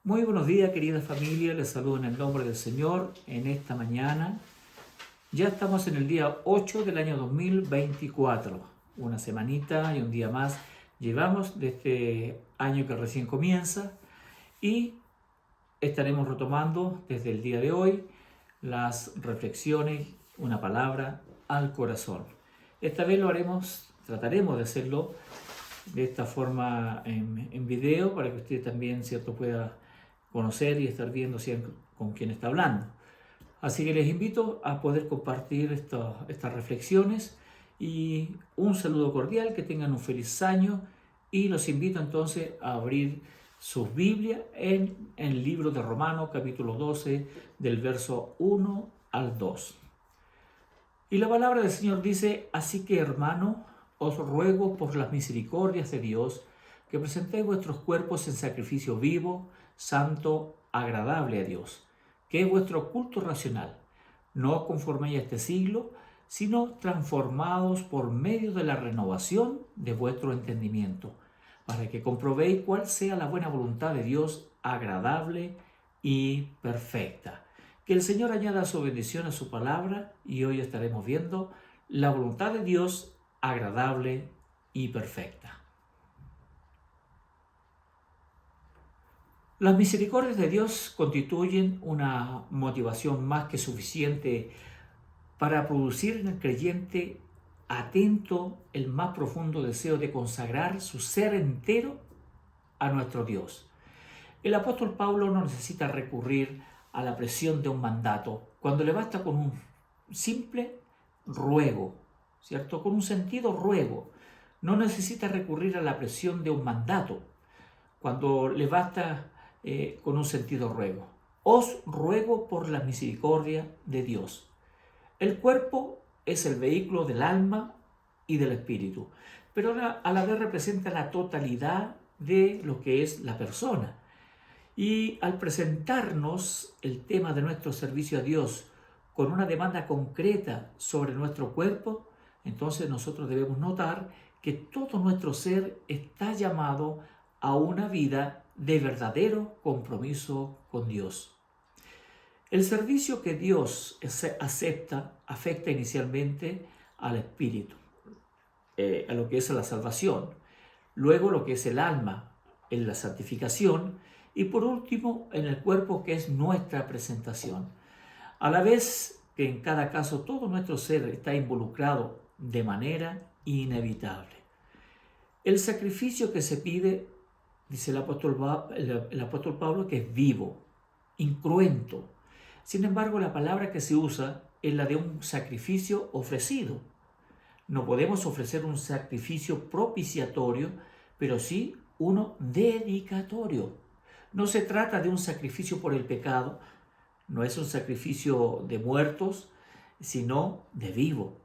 Muy buenos días, querida familia. Les saludo en el nombre del Señor en esta mañana. Ya estamos en el día 8 del año 2024. Una semanita y un día más llevamos de este año que recién comienza y estaremos retomando desde el día de hoy las reflexiones, una palabra al corazón. Esta vez trataremos de hacerlo de esta forma en video para que usted también, ¿cierto?, pueda conocer y estar viendo con quién está hablando. Así que les invito a poder compartir estas reflexiones y un saludo cordial, que tengan un feliz año y los invito entonces a abrir sus Biblias en el libro de Romanos capítulo 12 del verso 1 al 2. Y la palabra del Señor dice: así que, hermano, os ruego por las misericordias de Dios que presentéis vuestros cuerpos en sacrificio vivo, santo, agradable a Dios, que es vuestro culto racional. No os conforméis a este siglo, sino transformados por medio de la renovación de vuestro entendimiento, para que comprobéis cuál sea la buena voluntad de Dios, agradable y perfecta. Que el Señor añada su bendición a su palabra y hoy estaremos viendo la voluntad de Dios agradable y perfecta. Las misericordias de Dios constituyen una motivación más que suficiente para producir en el creyente atento el más profundo deseo de consagrar su ser entero a nuestro Dios. El apóstol Pablo no necesita recurrir a la presión de un mandato cuando le basta con un simple ruego, ¿cierto? Con un sentido ruego. No necesita recurrir a la presión de un mandato cuando le basta con un sentido ruego. Os ruego por la misericordia de Dios. El cuerpo es el vehículo del alma y del espíritu, pero a la vez representa la totalidad de lo que es la persona. Y al presentarnos el tema de nuestro servicio a Dios con una demanda concreta sobre nuestro cuerpo, entonces nosotros debemos notar que todo nuestro ser está llamado a una vida de verdadero compromiso con Dios. El servicio que Dios acepta afecta inicialmente al espíritu, a lo que es la salvación, luego lo que es el alma, en la santificación, y por último en el cuerpo, que es nuestra presentación. A la vez que en cada caso todo nuestro ser está involucrado de manera inevitable. El sacrificio que se pide, dice el apóstol Pablo, que es vivo, incruento. Sin embargo, la palabra que se usa es la de un sacrificio ofrecido. No podemos ofrecer un sacrificio propiciatorio, pero sí uno dedicatorio. No se trata de un sacrificio por el pecado, no es un sacrificio de muertos, sino de vivo,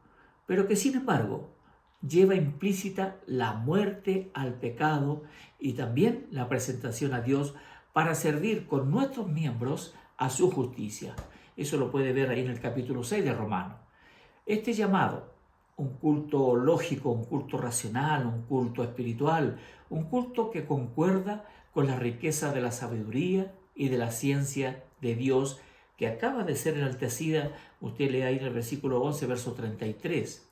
pero que sin embargo lleva implícita la muerte al pecado y también la presentación a Dios para servir con nuestros miembros a su justicia. Eso lo puede ver ahí en el capítulo 6 de Romanos. Este llamado, un culto lógico, un culto racional, un culto espiritual, un culto que concuerda con la riqueza de la sabiduría y de la ciencia de Dios, que acaba de ser enaltecida. Usted lee ahí en el versículo 11, verso 33.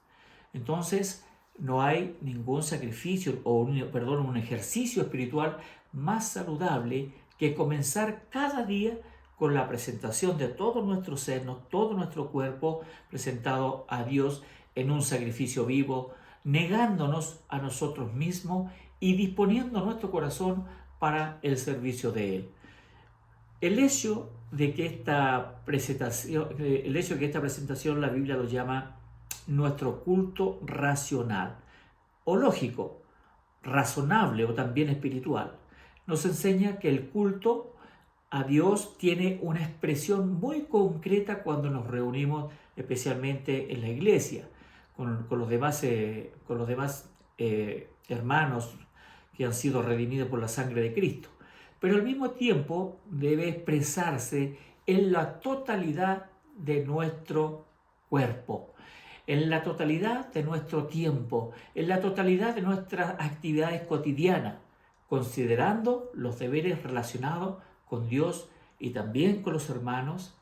Entonces, no hay ningún sacrificio un ejercicio espiritual más saludable que comenzar cada día con la presentación de todo nuestro ser, todo nuestro cuerpo presentado a Dios en un sacrificio vivo, negándonos a nosotros mismos y disponiendo nuestro corazón para el servicio de Él. El hecho de que esta presentación la Biblia lo llama nuestro culto racional o lógico, razonable o también espiritual, nos enseña que el culto a Dios tiene una expresión muy concreta cuando nos reunimos, especialmente en la iglesia, con los demás hermanos que han sido redimidos por la sangre de Cristo. Pero al mismo tiempo debe expresarse en la totalidad de nuestro cuerpo, en la totalidad de nuestro tiempo, en la totalidad de nuestras actividades cotidianas, considerando los deberes relacionados con Dios y también con los hermanos,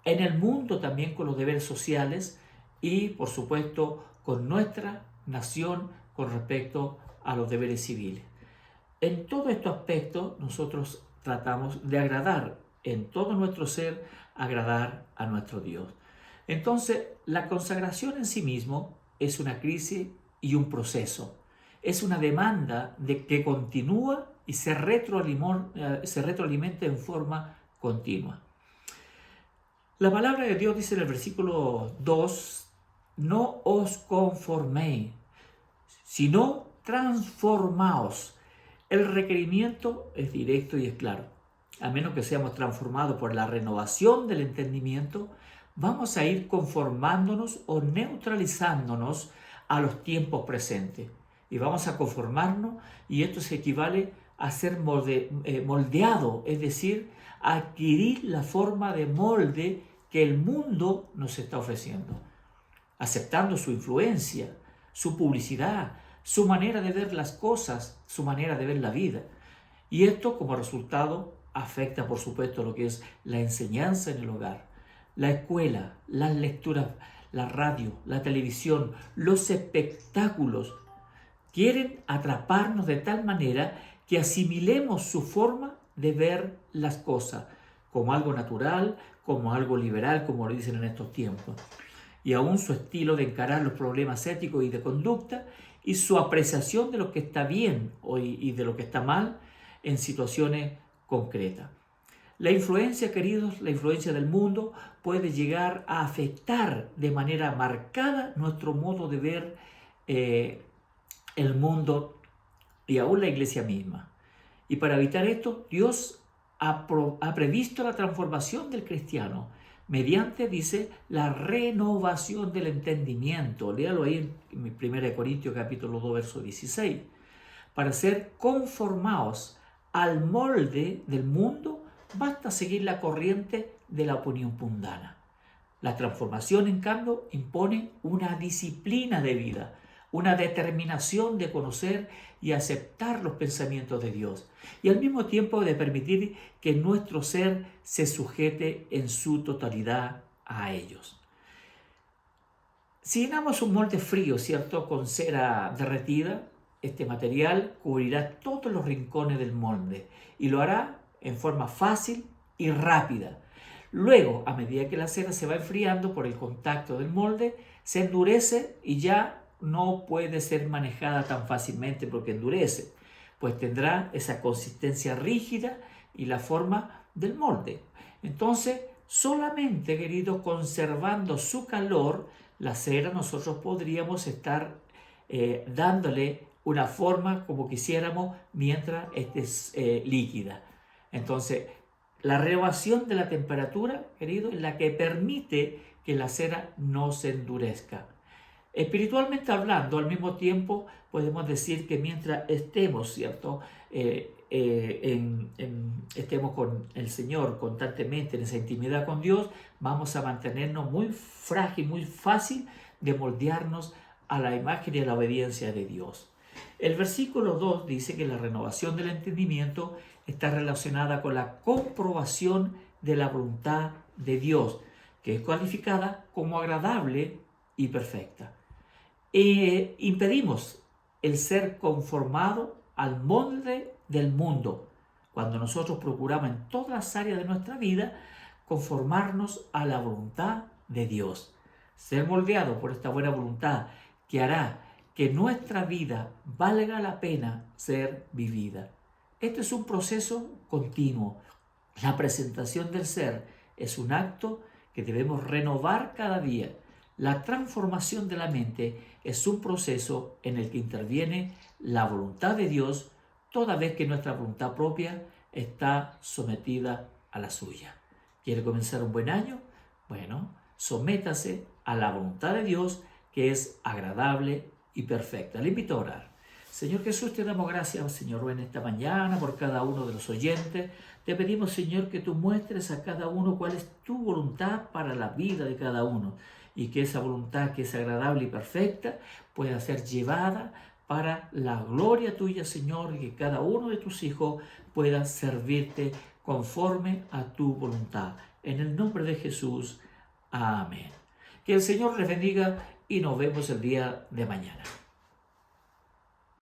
en el mundo también con los deberes sociales y por supuesto con nuestra nación con respecto a los deberes civiles. En todos estos aspectos nosotros tratamos de agradar en todo nuestro ser, agradar a nuestro Dios. Entonces, la consagración en sí mismo es una crisis y un proceso. Es una demanda de que continúa y se retroalimenta en forma continua. La palabra de Dios dice en el versículo 2, no os conforméis, sino transformaos. El requerimiento es directo y es claro. A menos que seamos transformados por la renovación del entendimiento, vamos a ir conformándonos o neutralizándonos a los tiempos presentes. Y vamos a conformarnos, y esto se equivale a ser moldeado, es decir, a adquirir la forma de molde que el mundo nos está ofreciendo, aceptando su influencia, su publicidad, su manera de ver las cosas, su manera de ver la vida. Y esto como resultado afecta por supuesto lo que es la enseñanza en el hogar, la escuela, las lecturas, la radio, la televisión, los espectáculos. Quieren atraparnos de tal manera que asimilemos su forma de ver las cosas como algo natural, como algo liberal, como lo dicen en estos tiempos. Y aún su estilo de encarar los problemas éticos y de conducta y su apreciación de lo que está bien y de lo que está mal en situaciones concretas. La influencia, queridos, la influencia del mundo puede llegar a afectar de manera marcada nuestro modo de ver el mundo y aún la iglesia misma. Y para evitar esto, Dios ha previsto la transformación del cristiano mediante, dice, la renovación del entendimiento. Léalo ahí en 1 Corintios capítulo 2, verso 16. Para ser conformados al molde del mundo, basta seguir la corriente de la opinión mundana. La transformación, en cambio, impone una disciplina de vida, una determinación de conocer y aceptar los pensamientos de Dios, y al mismo tiempo de permitir que nuestro ser se sujete en su totalidad a ellos. Si llenamos un molde frío, ¿cierto?, con cera derretida, este material cubrirá todos los rincones del molde y lo hará en forma fácil y rápida. Luego, a medida que la cera se va enfriando por el contacto del molde, se endurece y ya no puede ser manejada tan fácilmente porque endurece, pues tendrá esa consistencia rígida y la forma del molde. Entonces, solamente, queridos, conservando su calor, la cera nosotros podríamos estar dándole una forma como quisiéramos mientras esté líquida. Entonces, la renovación de la temperatura, querido, es la que permite que la cera no se endurezca. Espiritualmente hablando, al mismo tiempo, podemos decir que mientras estemos, ¿cierto?, estemos con el Señor constantemente en esa intimidad con Dios, vamos a mantenernos muy frágil, muy fácil de moldearnos a la imagen y a la obediencia de Dios. El versículo 2 dice que la renovación del entendimiento está relacionada con la comprobación de la voluntad de Dios, que es cualificada como agradable y perfecta. Impedimos el ser conformado al molde del mundo cuando nosotros procuramos en todas las áreas de nuestra vida conformarnos a la voluntad de Dios. Ser moldeado por esta buena voluntad que hará que nuestra vida valga la pena ser vivida. Este es un proceso continuo. La presentación del ser es un acto que debemos renovar cada día. La transformación de la mente es un proceso en el que interviene la voluntad de Dios toda vez que nuestra voluntad propia está sometida a la suya. ¿Quiere comenzar un buen año? Bueno, sométase a la voluntad de Dios que es agradable y perfecta. Le invito a orar. Señor Jesús, te damos gracias, Señor, en esta mañana por cada uno de los oyentes. Te pedimos, Señor, que tú muestres a cada uno cuál es tu voluntad para la vida de cada uno y que esa voluntad que es agradable y perfecta pueda ser llevada para la gloria tuya, Señor, y que cada uno de tus hijos pueda servirte conforme a tu voluntad. En el nombre de Jesús. Amén. Que el Señor les bendiga y nos vemos el día de mañana.